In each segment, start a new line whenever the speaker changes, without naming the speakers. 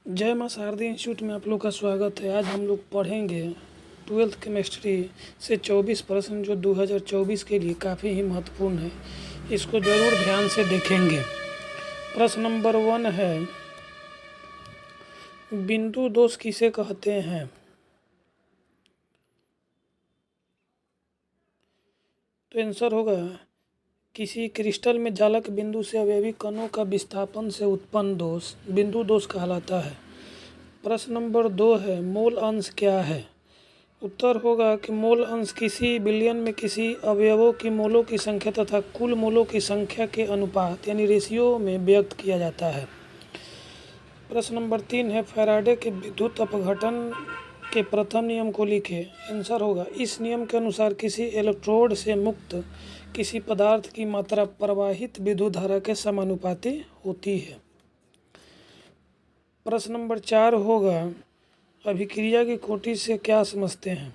जय मां शारदा इंस्टीट्यूट में आप लोग का स्वागत है। आज हम लोग पढ़ेंगे 12th केमिस्ट्री से 24 प्रश्न जो 2024 के लिए काफ़ी ही महत्वपूर्ण है। इसको ज़रूर ध्यान से देखेंगे। प्रश्न नंबर 1 है, बिंदु दोष किसे कहते हैं? तो आंसर होगा किसी क्रिस्टल में जालक बिंदु से अवयवी कणों का विस्थापन से उत्पन्न दोष बिंदु दोष कहलाता है। प्रश्न नंबर 2 है, मोल अंश क्या है? उत्तर होगा कि मोल अंश किसी बिलियन में किसी अवयवों की मोलों की संख्या तथा कुल मोलों की संख्या के अनुपात यानी रेशियो में व्यक्त किया जाता है। प्रश्न नंबर 3 है, फैराडे के विद्युत अपघटन के प्रथम नियम को लिखे। आंसर होगा इस नियम के अनुसार किसी इलेक्ट्रोड से मुक्त किसी पदार्थ की मात्रा प्रवाहित विद्युत धारा के समानुपाती होती है। प्रश्न नंबर 4 होगा, अभिक्रिया की कोटि से क्या समझते हैं?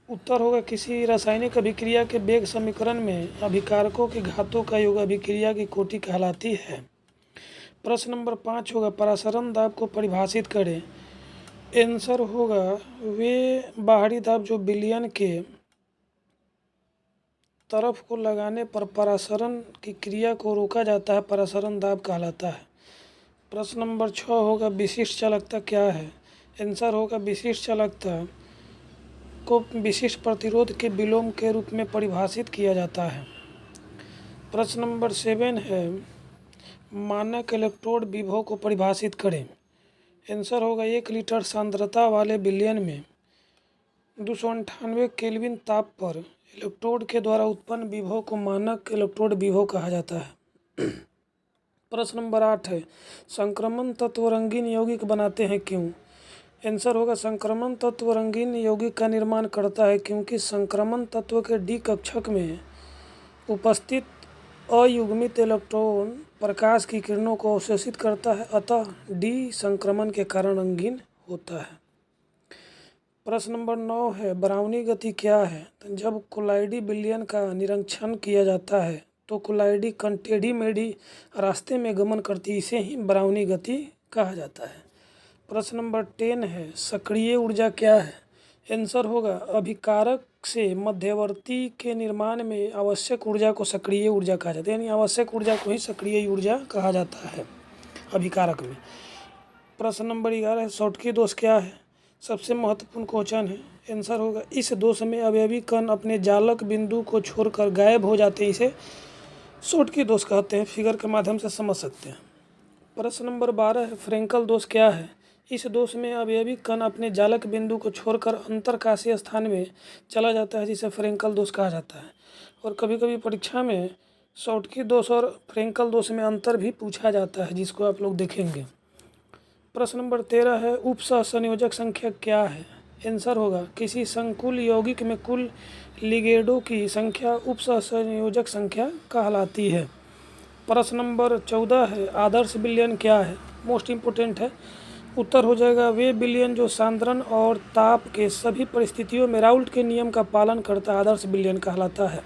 उत्तर होगा किसी रासायनिक अभिक्रिया के वेग समीकरण में अभिकारकों की घातों का योग अभिक्रिया की कोटि कहलाती है। प्रश्न नंबर 5 होगा, परासरण दाब को परिभाषित करें। आंसर होगा वे बाहरी दाब जो विलयन के तरफ को लगाने पर परासरण की क्रिया को रोका जाता है, परासरण दाब कहलाता है। प्रश्न नंबर 6 होगा, विशिष्ट चालकता क्या है? आंसर होगा विशिष्ट चालकता को विशिष्ट प्रतिरोध के विलोम के रूप में परिभाषित किया जाता है। प्रश्न नंबर 7 है, मानक इलेक्ट्रोड विभव को परिभाषित करें। आंसर होगा 1 लीटर सांद्रता वाले विलयन में 298 केल्विन ताप पर इलेक्ट्रोड के द्वारा उत्पन्न विभव को मानक इलेक्ट्रोड विभव कहा जाता है। प्रश्न नंबर 8 है, संक्रमण तत्व रंगीन यौगिक बनाते हैं क्यों? आंसर होगा संक्रमण तत्व रंगीन यौगिक का निर्माण करता है क्योंकि संक्रमण तत्व के डी कक्षक में उपस्थित अयुग्मित इलेक्ट्रॉन प्रकाश की किरणों को अवशोषित करता है, अतः डी संक्रमण के कारण रंगीन होता है। प्रश्न नंबर 9 है, ब्राउनी गति क्या है? जब कोलाइडी विलयन का निरीक्षण किया जाता है तो कोलाइडी टेढ़ी मेढ़ी रास्ते में गमन करती, इसे ही ब्राउनी गति कहा जाता है। प्रश्न नंबर 10 है, सक्रिय ऊर्जा क्या है? आंसर होगा अभिकारक से मध्यवर्ती के निर्माण में आवश्यक ऊर्जा को सक्रिय ऊर्जा कहा जाता है, यानी आवश्यक ऊर्जा को ही सक्रिय ऊर्जा कहा जाता है अभिकारक में। प्रश्न नंबर 11 है, शॉटकी दोष क्या है? सबसे महत्वपूर्ण क्वेश्चन है। आंसर होगा इस दोष में अवयवी कण अपने जालक बिंदु को छोड़कर गायब हो जाते हैं, इसे शॉटकी दोष कहते हैं। फिगर के माध्यम से समझ सकते हैं। प्रश्न नंबर 12 है, फ्रेंकल दोष क्या है? इस दोष में अवयवी कण अपने जालक बिंदु को छोड़कर अंतरकाशीय स्थान में चला जाता है, जिसे फ्रेंकल दोष कहा जाता है। और कभी कभी परीक्षा में शॉटकी दोष और फ्रेंकल दोष में अंतर भी पूछा जाता है, जिसको आप लोग देखेंगे। प्रश्न नंबर 13 है, उपसहसंयोजक संख्या क्या है? आंसर होगा किसी संकुल यौगिक में कुल लिगेंडों की संख्या उपसहसंयोजक संख्या कहलाती है। प्रश्न नंबर 14 है, आदर्श विलयन क्या है? मोस्ट इम्पोर्टेंट है। उत्तर हो जाएगा वे विलयन जो सांद्रण और ताप के सभी परिस्थितियों में राउल्ट के नियम का पालन करता आदर्श विलयन कहलाता है।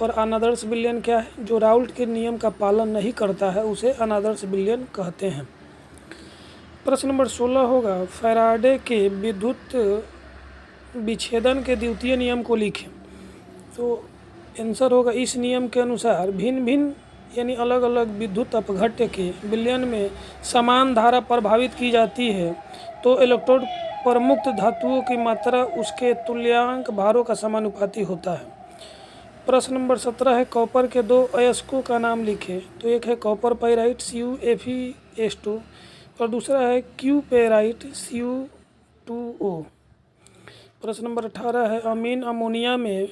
और अनादर्श विलयन क्या है? जो राउल्ट के नियम का पालन नहीं करता है उसे अनादर्श विलयन कहते हैं। प्रश्न नंबर 16 होगा, फैराडे के विद्युत विच्छेदन के द्वितीय नियम को लिखें। तो आंसर होगा इस नियम के अनुसार भिन्न भिन्न यानी अलग अलग विद्युत अपघट्य के विलयन में समान धारा प्रभावित की जाती है तो इलेक्ट्रोड पर मुक्त धातुओं की मात्रा उसके तुल्यांक भारों का समानुपाती होता है। प्रश्न नंबर 17 है, कॉपर के 2 अयस्कों का नाम लिखें। तो एक है कॉपर पाइराइट CuFeS2 और दूसरा है क्यूपेराइट Cu2O। प्रश्न नंबर 18 है, अमीन अमोनिया में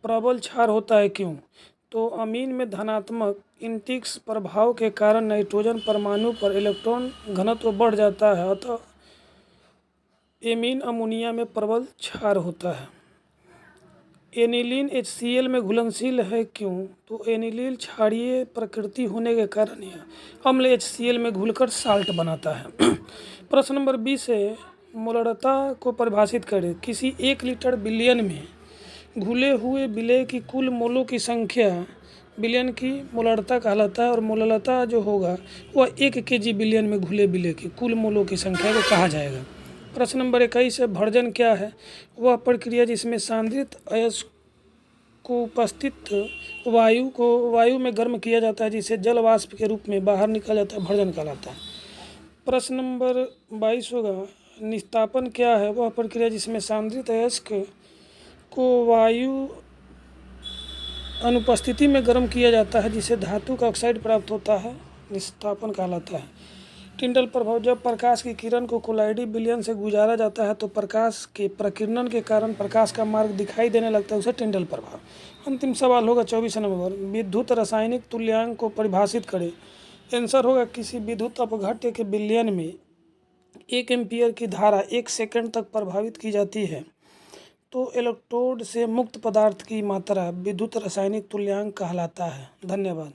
प्रबल क्षार होता है क्यों? तो अमीन में धनात्मक इंटिक्स प्रभाव के कारण नाइट्रोजन परमाणु पर इलेक्ट्रॉन घनत्व बढ़ जाता है, अतः एमीन अमोनिया में प्रबल क्षार होता है। एनिलीन HCl में घुलनशील है क्यों? तो एनिलीन क्षारीय प्रकृति होने के कारण यह अम्ल HCl में घुलकर साल्ट बनाता है। प्रश्न नंबर 20 है, मोलरता को परिभाषित करें। किसी 1 लीटर विलयन में घुले हुए विलेय की कुल मोलों की संख्या विलयन की मोलरता कहलाता है और मोलरता जो होगा वह 1 kg विलयन में घुले विलय की कुल मोलों की संख्या को कहा जाएगा। प्रश्न नंबर 21 है, भर्जन क्या है? वह प्रक्रिया जिसमें सांद्रित अयस्क को उपस्थित वायु में गर्म किया जाता है, जिसे जल वाष्प के रूप में बाहर निकल जाता है, भर्जन कहलाता है। प्रश्न नंबर 22 होगा, निस्तापन क्या है? वह प्रक्रिया जिसमें सांद्रित अयस्क को वायु अनुपस्थिति में गर्म किया जाता है, जिसे धातु का ऑक्साइड प्राप्त होता है, निस्तापन कहलाता है। टिंडल प्रभाव, जब प्रकाश की किरण को कोलाइडी विलयन से गुजारा जाता है तो प्रकाश के प्रकीर्णन के कारण प्रकाश का मार्ग दिखाई देने लगता है, उसे टिंडल प्रभाव। अंतिम सवाल होगा 24 नंबर, विद्युत रासायनिक तुल्यांक को परिभाषित करें। आंसर होगा, किसी विद्युत अपघट्य के विलयन में 1 एम्पीयर की धारा 1 सेकंड तक प्रभावित की जाती है तो इलेक्ट्रोड से मुक्त पदार्थ की मात्रा विद्युत रासायनिक तुल्यांक कहलाता है। धन्यवाद।